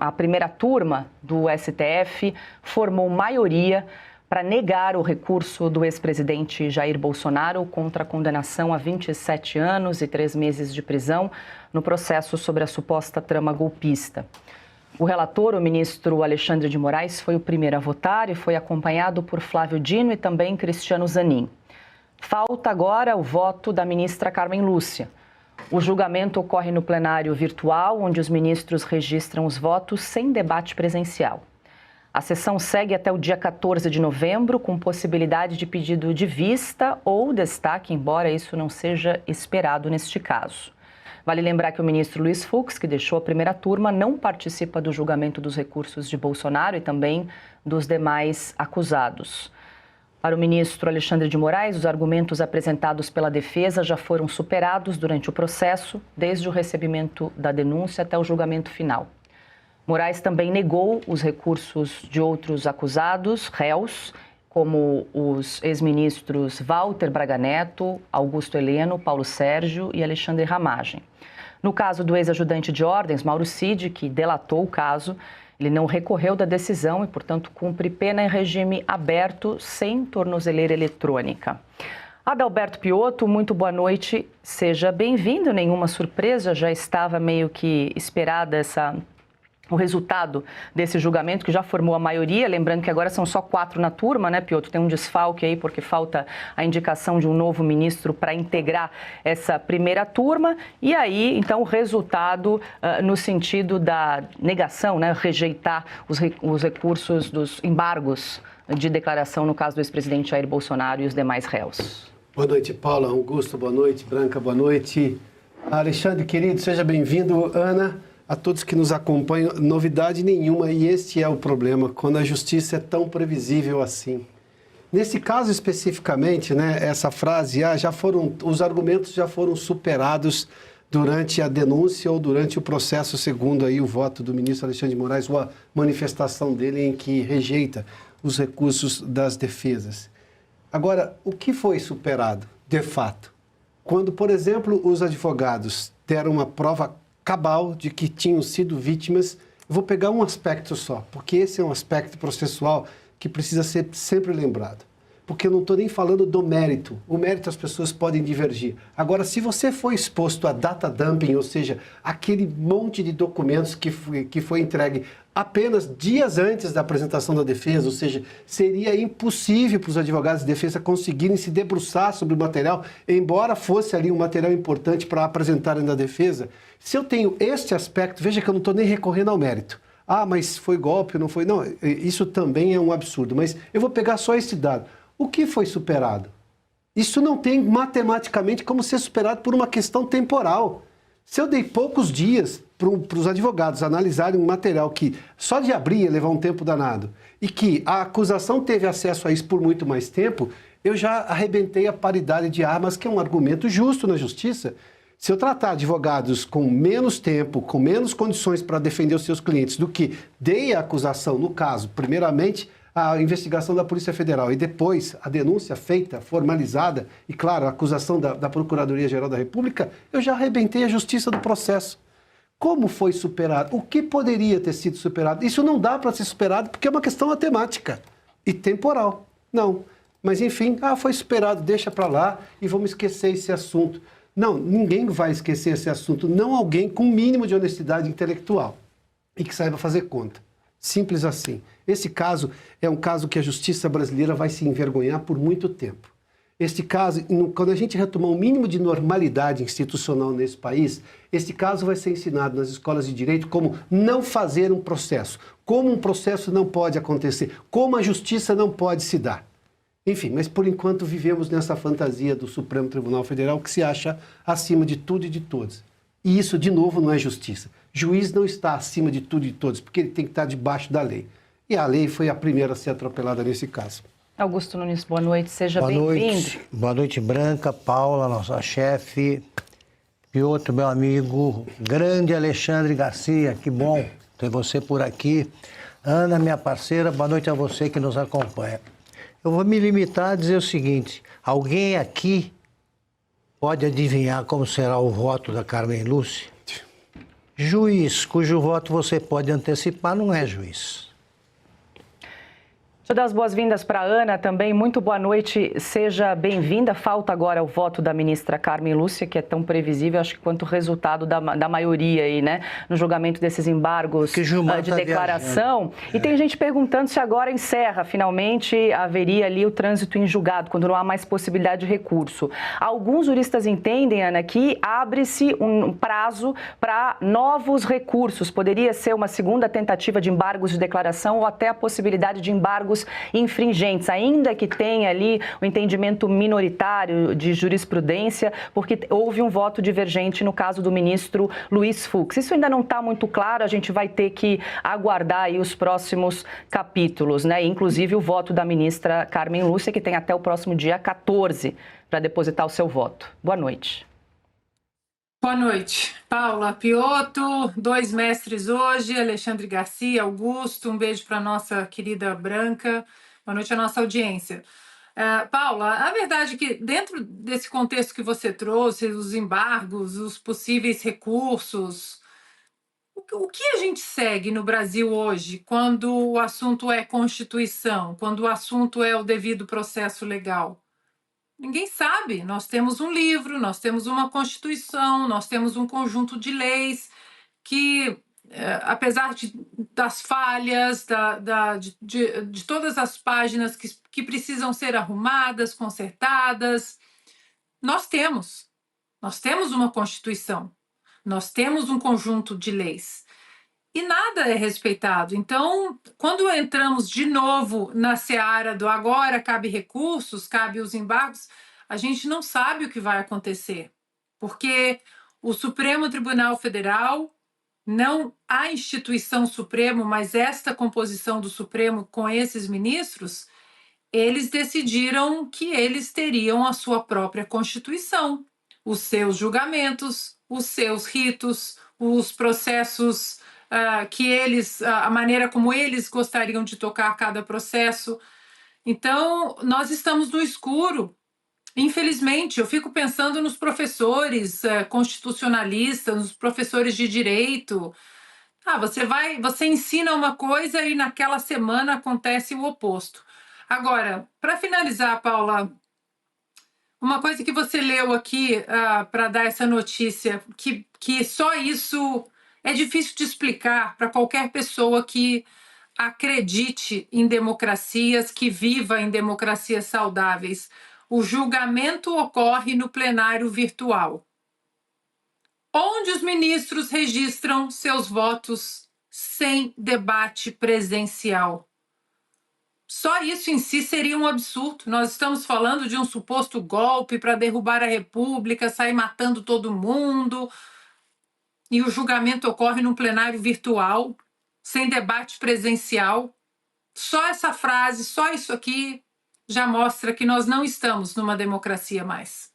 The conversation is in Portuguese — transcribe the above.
a primeira turma do STF formou maioria para negar o recurso do ex-presidente Jair Bolsonaro contra a condenação a 27 anos e 3 meses de prisão no processo sobre a suposta trama golpista. O relator, o ministro Alexandre de Moraes, foi o primeiro a votar e foi acompanhado por Flávio Dino e também Cristiano Zanin. Falta agora o voto da ministra Carmen Lúcia. O julgamento ocorre no plenário virtual, onde os ministros registram os votos sem debate presencial. A sessão segue até o dia 14 de novembro, com possibilidade de pedido de vista ou destaque, embora isso não seja esperado neste caso. Vale lembrar que o ministro Luiz Fux, que deixou a primeira turma, não participa do julgamento dos recursos de Bolsonaro e também dos demais acusados. Para o ministro Alexandre de Moraes, os argumentos apresentados pela defesa já foram superados durante o processo, desde o recebimento da denúncia até o julgamento final. Moraes também negou os recursos de outros acusados, réus, como os ex-ministros Walter Braga Neto, Augusto Heleno, Paulo Sérgio e Alexandre Ramagem. No caso do ex-ajudante de ordens, Mauro Cid, que delatou o caso, ele não recorreu da decisão e, portanto, cumpre pena em regime aberto, sem tornozeleira eletrônica. Adalberto Piotto, muito boa noite, seja bem-vindo. Nenhuma surpresa, já estava meio que esperada o resultado desse julgamento, que já formou a maioria. Lembrando que agora são só 4 na turma, né, Piotto? Tem um desfalque aí, porque falta a indicação de um novo ministro para integrar essa primeira turma. E aí, então, o resultado no sentido da negação, né, rejeitar os recursos dos embargos de declaração, no caso do ex-presidente Jair Bolsonaro e os demais réus. Boa noite, Paula, Augusto, boa noite, Branca, boa noite. Alexandre, querido, seja bem-vindo. Ana, a todos que nos acompanham, novidade nenhuma, e este é o problema, quando a justiça é tão previsível assim. Nesse caso especificamente, né, essa frase, os argumentos já foram superados durante a denúncia ou durante o processo, segundo aí o voto do ministro Alexandre de Moraes, ou a manifestação dele em que rejeita os recursos das defesas. Agora, o que foi superado, de fato? Quando, por exemplo, os advogados deram uma prova cabal de que tinham sido vítimas. Vou pegar um aspecto só, porque esse é um aspecto processual que precisa ser sempre lembrado. Porque eu não estou nem falando do mérito. O mérito as pessoas podem divergir. Agora, se você foi exposto a data dumping, ou seja, aquele monte de documentos que foi entregue apenas dias antes da apresentação da defesa, ou seja, seria impossível para os advogados de defesa conseguirem se debruçar sobre o material, embora fosse ali um material importante para apresentarem na defesa. Se eu tenho este aspecto, veja que eu não estou nem recorrendo ao mérito. Ah, mas foi golpe, não foi? Não, isso também é um absurdo. Mas eu vou pegar só esse dado. O que foi superado? Isso não tem matematicamente como ser superado por uma questão temporal. Se eu dei poucos dias para os advogados analisarem um material que só de abrir ia levar um tempo danado e que a acusação teve acesso a isso por muito mais tempo, eu já arrebentei a paridade de armas, que é um argumento justo na justiça. Se eu tratar advogados com menos tempo, com menos condições para defender os seus clientes do que dei a acusação, no caso, primeiramente, a investigação da Polícia Federal e depois a denúncia feita, formalizada e, claro, a acusação da Procuradoria-Geral da República, eu já arrebentei a justiça do processo. Como foi superado? O que poderia ter sido superado? Isso não dá para ser superado porque é uma questão matemática e temporal. Não. Mas, enfim, foi superado, deixa para lá e vamos esquecer esse assunto. Não, ninguém vai esquecer esse assunto, não alguém com o mínimo de honestidade intelectual e que saiba fazer conta. Simples assim. Esse caso é um caso que a justiça brasileira vai se envergonhar por muito tempo. Este caso, quando a gente retomar um mínimo de normalidade institucional nesse país, este caso vai ser ensinado nas escolas de direito como não fazer um processo, como um processo não pode acontecer, como a justiça não pode se dar. Enfim, mas por enquanto vivemos nessa fantasia do Supremo Tribunal Federal que se acha acima de tudo e de todos. E isso, de novo, não é justiça. Juiz não está acima de tudo e de todos, porque ele tem que estar debaixo da lei. E a lei foi a primeira a ser atropelada nesse caso. Augusto Nunes, boa noite, seja bem-vindo. Boa noite, Branca, Paula, nossa chefe, Piotto, meu amigo, grande Alexandre Garcia, que bom ter você por aqui. Ana, minha parceira, boa noite a você que nos acompanha. Eu vou me limitar a dizer o seguinte, alguém aqui pode adivinhar como será o voto da Carmen Lúcia? Juiz cujo voto você pode antecipar não é juiz. Deixa eu dar as boas-vindas para a Ana também. Muito boa noite, seja bem-vinda. Falta agora o voto da ministra Carmen Lúcia, que é tão previsível, acho que quanto o resultado da maioria aí, né, no julgamento desses embargos de declaração. E tem gente perguntando se agora encerra, finalmente haveria ali o trânsito em julgado, quando não há mais possibilidade de recurso. Alguns juristas entendem, Ana, que abre-se um prazo para novos recursos. Poderia ser uma segunda tentativa de embargos de declaração ou até a possibilidade de embargos infringentes, ainda que tenha ali o entendimento minoritário de jurisprudência, porque houve um voto divergente no caso do ministro Luiz Fux. Isso ainda não está muito claro, a gente vai ter que aguardar aí os próximos capítulos, né? Inclusive o voto da ministra Carmen Lúcia, que tem até o próximo dia 14 para depositar o seu voto. Boa noite. Boa noite. Paula Piotto, 2 mestres hoje, Alexandre Garcia, Augusto, um beijo para a nossa querida Branca. Boa noite à nossa audiência. Paula, a verdade é que dentro desse contexto que você trouxe, os embargos, os possíveis recursos, o que a gente segue no Brasil hoje quando o assunto é Constituição, quando o assunto é o devido processo legal? Ninguém sabe. Nós temos um livro, nós temos uma Constituição, nós temos um conjunto de leis que, apesar das falhas, de todas as páginas que precisam ser arrumadas, consertadas, nós temos. Nós temos uma Constituição, nós temos um conjunto de leis. E nada é respeitado. Então, quando entramos de novo na seara do agora cabe recursos, cabe os embargos, a gente não sabe o que vai acontecer. Porque o Supremo Tribunal Federal, não a instituição Supremo, mas esta composição do Supremo com esses ministros, eles decidiram que eles teriam a sua própria Constituição, os seus julgamentos, os seus ritos, os processos que eles, a maneira como eles gostariam de tocar cada processo. Então, nós estamos no escuro. Infelizmente, eu fico pensando nos professores constitucionalistas, nos professores de direito. Você ensina uma coisa e naquela semana acontece o oposto. Agora, para finalizar, Paula, uma coisa que você leu aqui para dar essa notícia, que só isso é difícil de explicar para qualquer pessoa que acredite em democracias, que viva em democracias saudáveis. O julgamento ocorre no plenário virtual, onde os ministros registram seus votos sem debate presencial. Só isso em si seria um absurdo. Nós estamos falando de um suposto golpe para derrubar a República, sair matando todo mundo, e o julgamento ocorre num plenário virtual, sem debate presencial. Só essa frase, só isso aqui, já mostra que nós não estamos numa democracia mais.